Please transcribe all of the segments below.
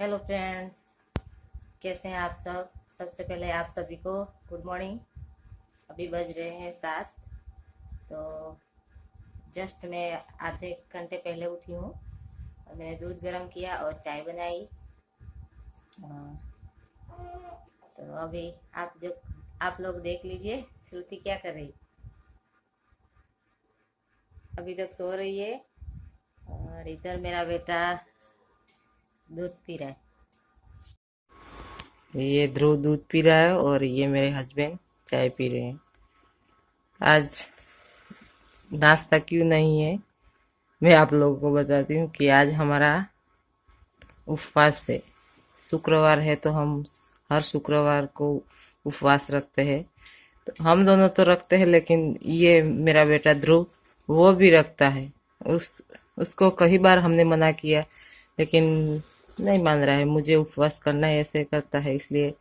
Hello friends, कैसे हैं आप सब। सबसे पहले आप सभी को गुड मॉर्निंग। अभी बज रहे हैं 7। तो जस्ट मैं आधे घंटे पहले उठी हूँ और मैंने दूध गर्म किया और चाय बनाई। तो अभी आप लोग देख लीजिए श्रुति क्या कर रही। अभी तक सो रही है और इधर मेरा बेटा दूध पी रहा है। ये ध्रुव दूध पी रहा है और ये मेरे हस्बैंड चाय पी रहे हैं। आज नाश्ता क्यों नहीं है मैं आप लोगों को बताती हूँ कि आज हमारा उपवास है। शुक्रवार है तो हम हर शुक्रवार को उपवास रखते हैं। तो हम दोनों तो रखते हैं, लेकिन ये मेरा बेटा ध्रुव वो भी रखता है। उस उसको कई बार हमने मना किया, लेकिन नहीं मान रहा है। मुझे उपवास करना है ऐसे करता है, इसलिए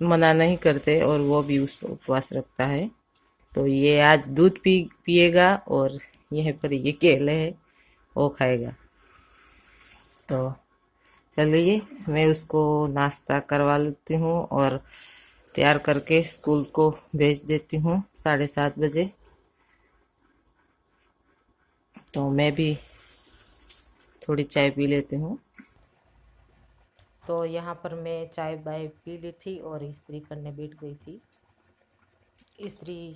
मना नहीं करते और वो भी उस उपवास रखता है। तो ये आज दूध पिएगा और यहीं पर ये केले है वो खाएगा। तो चलिए मैं उसको नाश्ता करवा लेती हूँ और तैयार करके स्कूल को भेज देती हूँ 7:30 बजे। तो मैं भी थोड़ी चाय पी लेती हूँ। तो यहाँ पर मैं चाय बाय पी ली थी और इस्त्री करने बैठ गई थी। इस्त्री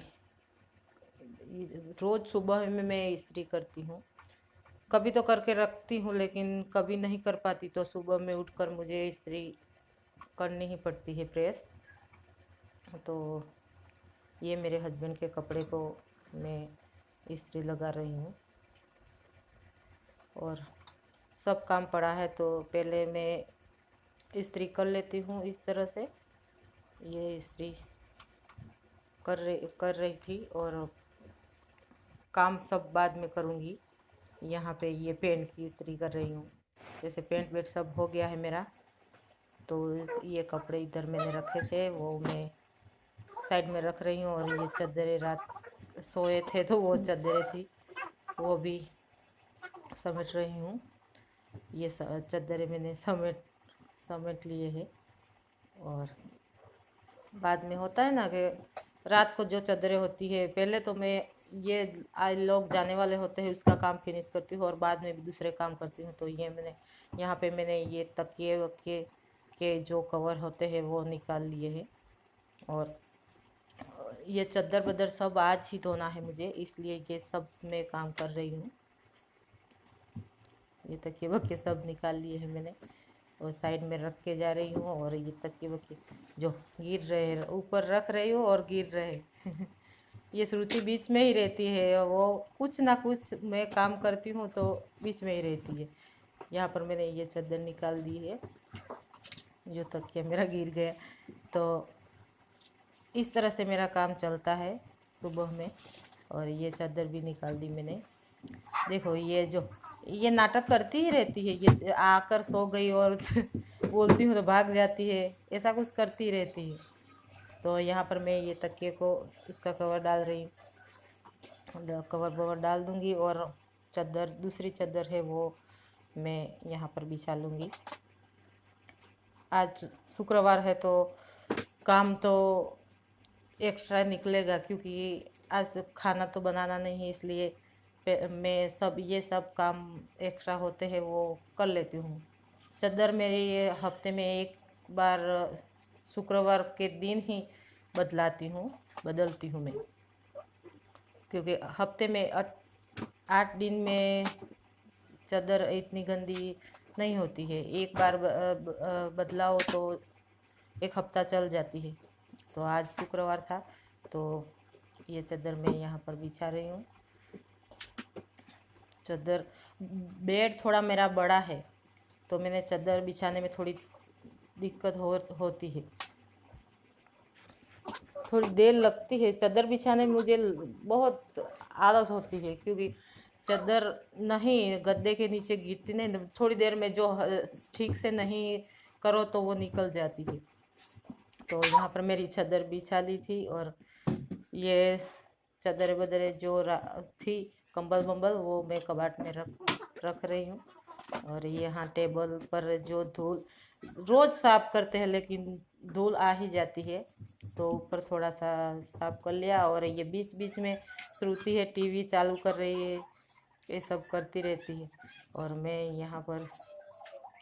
रोज़ सुबह में मैं इस्त्री करती हूँ। कभी तो करके रखती हूँ, लेकिन कभी नहीं कर पाती तो सुबह में उठकर मुझे इस्त्री करनी ही पड़ती है, प्रेस। तो ये मेरे हस्बैंड के कपड़े को मैं इस्त्री लगा रही हूँ और सब काम पड़ा है तो पहले मैं इस्त्री कर लेती हूँ। इस तरह से ये इस्त्री कर रही थी और काम सब बाद में करूँगी। यहाँ पे ये पेंट की इस्त्री कर रही हूँ। जैसे पेंट वेट सब हो गया है मेरा, तो ये कपड़े इधर मैंने रखे थे वो मैं साइड में रख रही हूँ। और ये चादरें रात सोए थे तो वो चादरें थी वो भी समेट रही हूँ। ये चादरें मैंने समेट लिए हैं। और बाद में होता है ना कि रात को जो चादरें होती है, पहले तो मैं ये आज लोग जाने वाले होते हैं उसका काम फिनिश करती हूँ और बाद में भी दूसरे काम करती हूँ। तो ये मैंने यहाँ पे मैंने ये तकिए वकिए के जो कवर होते हैं वो निकाल लिए हैं। और ये चादर बदर सब आज ही धोना है मुझे, इसलिए ये सब मैं काम कर रही हूँ। ये तकिए वकिए सब निकाल लिए हैं मैंने और साइड में रख के जा रही हूँ। और ये तकिए वकिए जो गिर रहे हैं ऊपर रख रही हूँ और गिर रहे ये श्रुति बीच में ही रहती है, वो कुछ ना कुछ मैं काम करती हूँ तो बीच में ही रहती है। यहाँ पर मैंने ये चादर निकाल दी है जो तकिया मेरा गिर गया। तो इस तरह से मेरा काम चलता है सुबह में। और ये चादर भी निकाल दी मैंने। देखो ये नाटक करती ही रहती है, ये आकर सो गई और बोलती हूँ तो भाग जाती है, ऐसा कुछ करती रहती है। तो यहाँ पर मैं ये तकिए को इसका कवर डाल रही हूँ, कवर डाल दूँगी और दूसरी चादर है वो मैं यहाँ पर बिछा लूँगी। आज शुक्रवार है तो काम तो एक्स्ट्रा निकलेगा, क्योंकि आज खाना तो बनाना नहीं है, इसलिए मैं ये सब काम एक्स्ट्रा होते हैं वो कर लेती हूँ। चादर मेरी हफ्ते में एक बार शुक्रवार के दिन ही बदलती हूँ मैं, क्योंकि हफ्ते में 8 दिन में चादर इतनी गंदी नहीं होती है। एक बार बदलाओ तो एक हफ्ता चल जाती है। तो आज शुक्रवार था तो ये चादर मैं यहाँ पर बिछा रही हूँ। चादर बेड थोड़ा मेरा बड़ा है तो मैंने चादर बिछाने में थोड़ी दिक्कत होती है, थोड़ी देर लगती है। चादर बिछाने में मुझे बहुत आलस होती है, क्योंकि चादर नहीं गद्दे के नीचे गिरती नहीं, थोड़ी देर में जो ठीक से नहीं करो तो वो निकल जाती है। तो यहाँ पर मेरी चादर बिछा ली थी और ये चादरें बदरे जो थी कंबल बम्बल वो मैं कबाट में रख रही हूँ। और यहाँ टेबल पर जो धूल रोज साफ करते हैं लेकिन धूल आ ही जाती है, तो ऊपर थोड़ा सा साफ कर लिया। और ये बीच बीच में श्रुति है टीवी चालू कर रही है, ये सब करती रहती है। और मैं यहाँ पर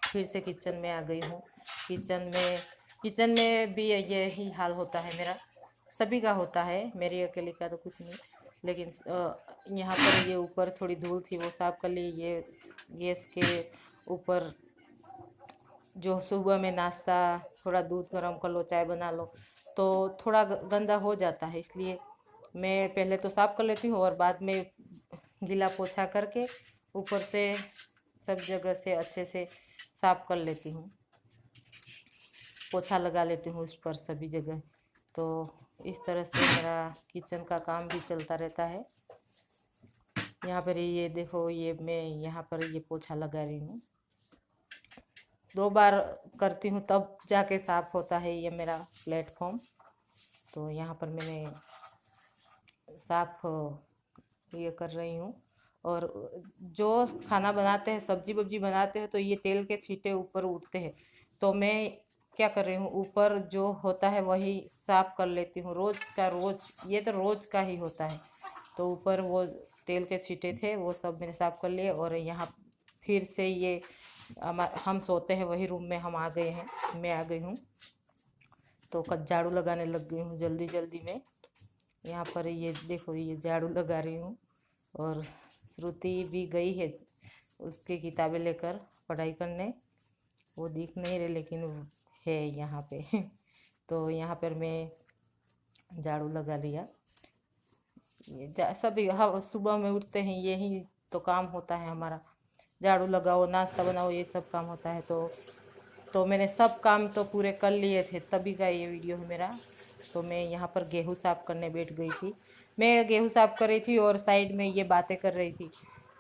फिर से किचन में आ गई हूँ। किचन में भी यही हाल होता है मेरा, सभी का होता है, मेरी अकेली का तो कुछ नहीं। लेकिन यहाँ पर ये ऊपर थोड़ी धूल थी वो साफ कर ली। ये गैस के ऊपर जो सुबह में नाश्ता, थोड़ा दूध गर्म कर लो, चाय बना लो, तो थोड़ा गंदा हो जाता है, इसलिए मैं पहले तो साफ कर लेती हूँ और बाद में गीला पोछा करके ऊपर से सब जगह से अच्छे से साफ कर लेती हूँ, पोछा लगा लेती हूँ उस पर सभी जगह। तो इस तरह से मेरा किचन का काम भी चलता रहता है। यहाँ पर ये देखो, ये मैं यहाँ पर ये पोछा लगा रही हूँ, 2 बार करती हूँ तब जाके साफ होता है ये मेरा प्लेटफॉर्म। तो यहाँ पर मैंने साफ ये कर रही हूँ। और जो खाना बनाते हैं, सब्जी वब्जी बनाते हैं, तो ये तेल के छींटे ऊपर उठते हैं, तो मैं क्या कर रही हूँ, ऊपर जो होता है वही साफ कर लेती हूँ रोज का रोज। ये तो रोज का ही होता है। तो ऊपर वो तेल के छींटे थे वो सब मैंने साफ कर लिए। और यहाँ फिर से ये हम सोते हैं वही रूम में हम आ गए हैं, मैं आ गई हूँ, तो झाड़ू लगाने लग गई हूँ जल्दी जल्दी में। यहाँ पर ये देखो, ये झाड़ू लगा रही हूँ। और श्रुति भी गई है उसकी किताबें लेकर पढ़ाई करने, वो दिख नहीं रहे लेकिन है यहाँ पे तो यहाँ पर मैं झाड़ू लगा लिया। ये सभी सुबह में उठते हैं यही तो काम होता है हमारा, झाड़ू लगाओ, नाश्ता बनाओ, ये सब काम होता है। तो मैंने सब काम तो पूरे कर लिए थे, तभी का ये वीडियो है मेरा। तो मैं यहाँ पर गेहूँ साफ़ करने बैठ गई थी। मैं गेहूँ साफ़ कर रही थी और साइड में ये बातें कर रही थी।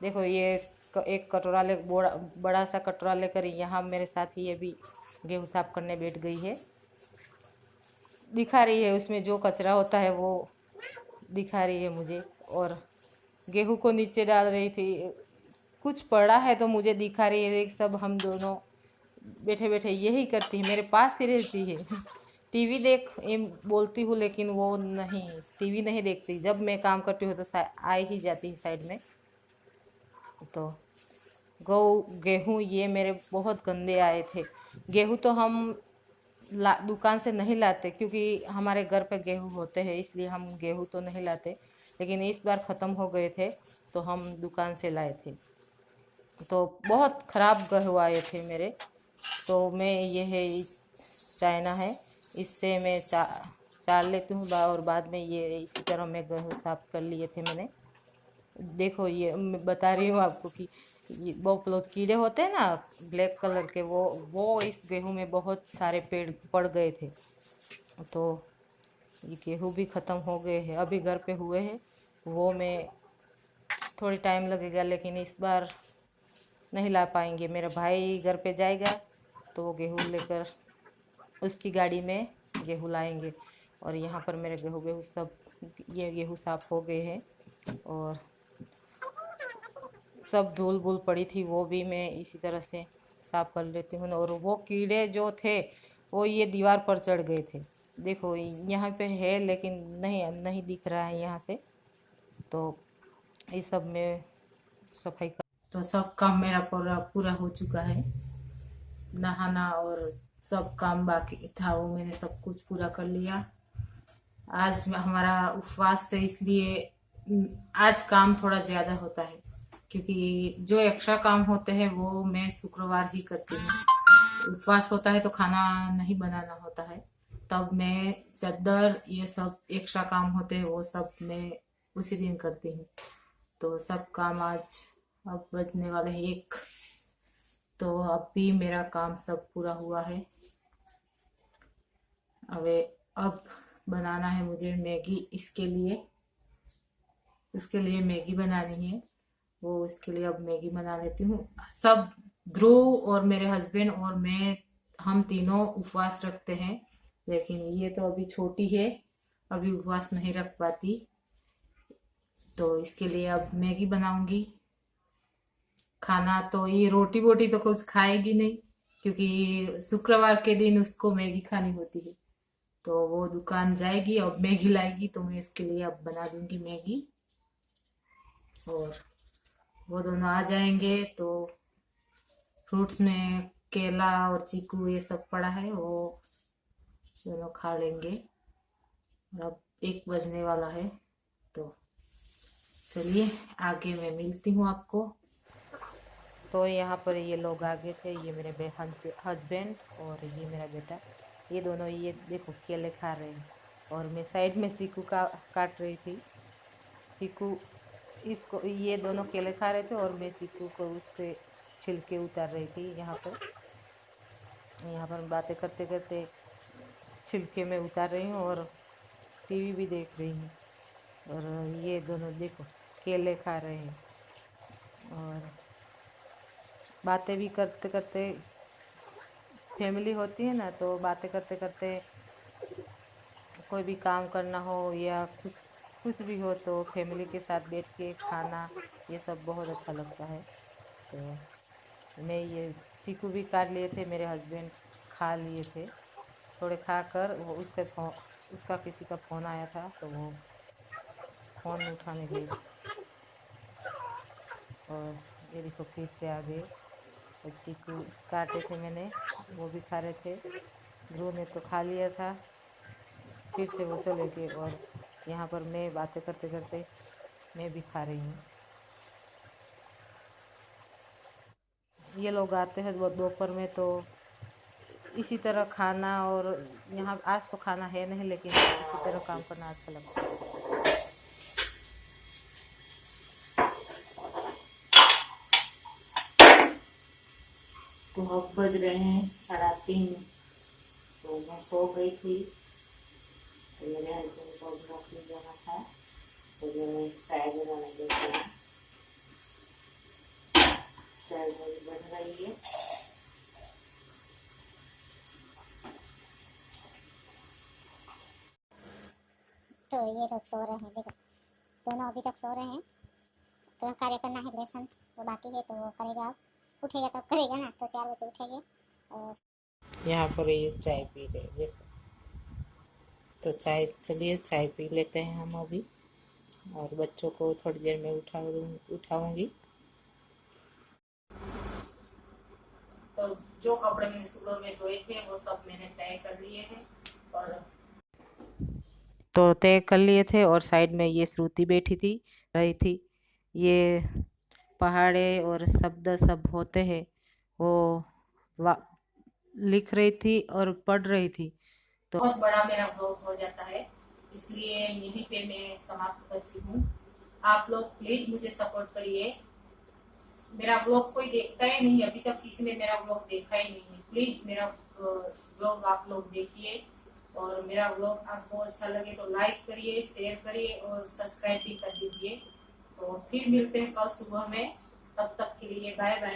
देखो, ये एक कटोरा ले, बड़ा सा कटोरा लेकर यहाँ मेरे साथ ही ये भी गेहूँ साफ़ करने बैठ गई है। दिखा रही है उसमें जो कचरा होता है वो दिखा रही है मुझे, और गेहूँ को नीचे डाल रही थी। कुछ पड़ा है तो मुझे दिखा रही है। सब हम दोनों बैठे बैठे यही करती है, मेरे पास ही रहती है टीवी देख बोलती हूँ लेकिन वो नहीं, टीवी नहीं देखती। जब मैं काम करती हूँ तो आ ही जाती है साइड में। तो गेहूँ ये मेरे बहुत गंदे आए थे। गेहूँ तो हम दुकान से नहीं लाते क्योंकि हमारे घर पे गेहूँ होते हैं, इसलिए हम गेहूँ तो नहीं लाते। लेकिन इस बार ख़त्म हो गए थे तो हम दुकान से लाए थे, तो बहुत ख़राब गेहूँ आए थे मेरे। तो मैं ये है चाइना है, इससे मैं चार लेती हूँ और बाद में ये इसी तरह मैं गेहूँ साफ कर लिए थे मैंने। देखो, ये मैं बता रही हूँ आपको कि ये वो कीड़े होते हैं ना ब्लैक कलर के, वो इस गेहूँ में बहुत सारे पेड़ पड़ गए थे। तो ये गेहूँ भी ख़त्म हो गए हैं, अभी घर पे हुए हैं। वो मैं थोड़ी टाइम लगेगा लेकिन इस बार नहीं ला पाएंगे। मेरा भाई घर पे जाएगा तो वो गेहूँ लेकर उसकी गाड़ी में गेहूँ लाएंगे। और यहाँ पर मेरे गेहूँ सब, ये गेहूँ साफ़ हो गए हैं। और सब धूल भूल पड़ी थी वो भी मैं इसी तरह से साफ़ कर लेती हूँ। और वो कीड़े जो थे वो ये दीवार पर चढ़ गए थे। देखो, यहाँ पे है लेकिन नहीं दिख रहा है यहाँ से। तो ये सब में सफाई कर, तो सब काम मेरा पूरा पूरा हो चुका है। नहाना और सब काम बाकी था वो मैंने सब कुछ पूरा कर लिया। आज हमारा उपवास है, इसलिए आज काम थोड़ा ज़्यादा होता है क्योंकि जो एक्स्ट्रा काम होते हैं वो मैं शुक्रवार ही करती हूँ। उपवास होता है तो खाना नहीं बनाना होता है, तब मैं चद्दर ये सब एक्स्ट्रा काम होते हैं वो सब मैं उसी दिन करती हूँ। तो सब काम आज अब बजने वाले हैं 1, तो अब भी मेरा काम सब पूरा हुआ है। अब बनाना है मुझे मैगी, इसके लिए मैगी बनानी है। वो इसके लिए अब मैगी बना लेती हूँ। सब ध्रुव और मेरे हस्बैंड और मैं, हम तीनों उपवास रखते हैं, लेकिन ये तो अभी छोटी है, अभी उपवास नहीं रख पाती। तो इसके लिए अब मैगी बनाऊंगी। खाना तो ये रोटी वोटी तो कुछ खाएगी नहीं, क्योंकि शुक्रवार के दिन उसको मैगी खानी होती है। तो वो दुकान जाएगी, अब मैगी लाएगी तो मैं उसके लिए अब बना दूंगी मैगी। और वो दोनों आ जाएंगे तो फ्रूट्स में केला और चीकू ये सब पड़ा है, वो दोनों खा लेंगे। और अब 1 बजने वाला है, तो चलिए आगे मैं मिलती हूँ आपको। तो यहाँ पर ये लोग आ गए थे, ये मेरे हस्बैंड और ये मेरा बेटा। ये दोनों ये देखो केले खा रहे हैं, और मैं साइड में चीकू का काट रही थी। चीकू इसको, ये दोनों केले खा रहे थे और मैं चीकू को उससे छिलके उतार रही थी। यहाँ पर बातें करते करते छिलके में उतार रही हूँ और टीवी भी देख रही हूँ। और ये दोनों देखो केले खा रहे हैं, और बातें भी करते करते, फैमिली होती है ना, तो बातें करते करते कोई भी काम करना हो या कुछ भी हो तो फैमिली के साथ बैठ के खाना, ये सब बहुत अच्छा लगता है। तो मैं ये चीकू भी काट लिए थे, मेरे हस्बैंड खा लिए थे। थोड़े खाकर वो उसका किसी का फ़ोन आया था, तो वो फ़ोन उठाने गए। और ये देखो फिर से आ गए। और चीकू काटे थे मैंने, वो भी खा रहे थे। ध्रुव ने तो खा लिया था, फिर से वो चले गए। और यहाँ पर मैं बातें करते करते मैं भी खा रही हूँ। ये लोग आते हैं दोपहर में, तो इसी तरह खाना, और यहाँ आज तो खाना है नहीं, लेकिन इसी तरह काम करना अच्छा लगता है। तो अब बज रहे हैं 3:30। तो मैं सो गई थी, तो मेरे हस्बैंड को नौकरी जाना था, तो मैं चाय बनाने गई थी। चाय मेरी बन रही है। तो ये लोग सो रहे हैं, देखो दोनों अभी तक सो रहे हैं। तो कार्य करना है, लेसन वो बाकी है, तो वो करेगा। अब उठेगा तब करेगा ना, तो 4 बजे उठेंगे। और यहाँ पर ये चाय पी रहे हैं, देखो। तो चलिए चाय पी लेते हैं हम अभी, और बच्चों को थोड़ी देर में उठाऊंगी। तो जो कपड़े मैंने सुबह में धोए थे वो सब मैंने तय कर लिए हैं, और तो तय कर लिए थे। और साइड में ये श्रुति बैठी थी, रही थी। ये पहाड़े और शब्द सब होते हैं, वो लिख रही थी और पढ़ रही थी। तो बहुत बड़ा मेरा ब्लॉग हो जाता है, इसलिए यहीं पे मैं समाप्त करती हूँ। आप लोग प्लीज मुझे सपोर्ट करिए। मेरा ब्लॉग कोई देखता ही नहीं, अभी तक किसी ने मेरा ब्लॉग देखा ही नहीं है। प्लीज मेरा ब्लॉग आप लोग देखिए, और मेरा ब्लॉग आपको अच्छा लगे तो लाइक करिए, शेयर करिए और सब्सक्राइब भी कर दीजिए। तो फिर मिलते हैं कल सुबह में, तब तक के लिए बाय बाय।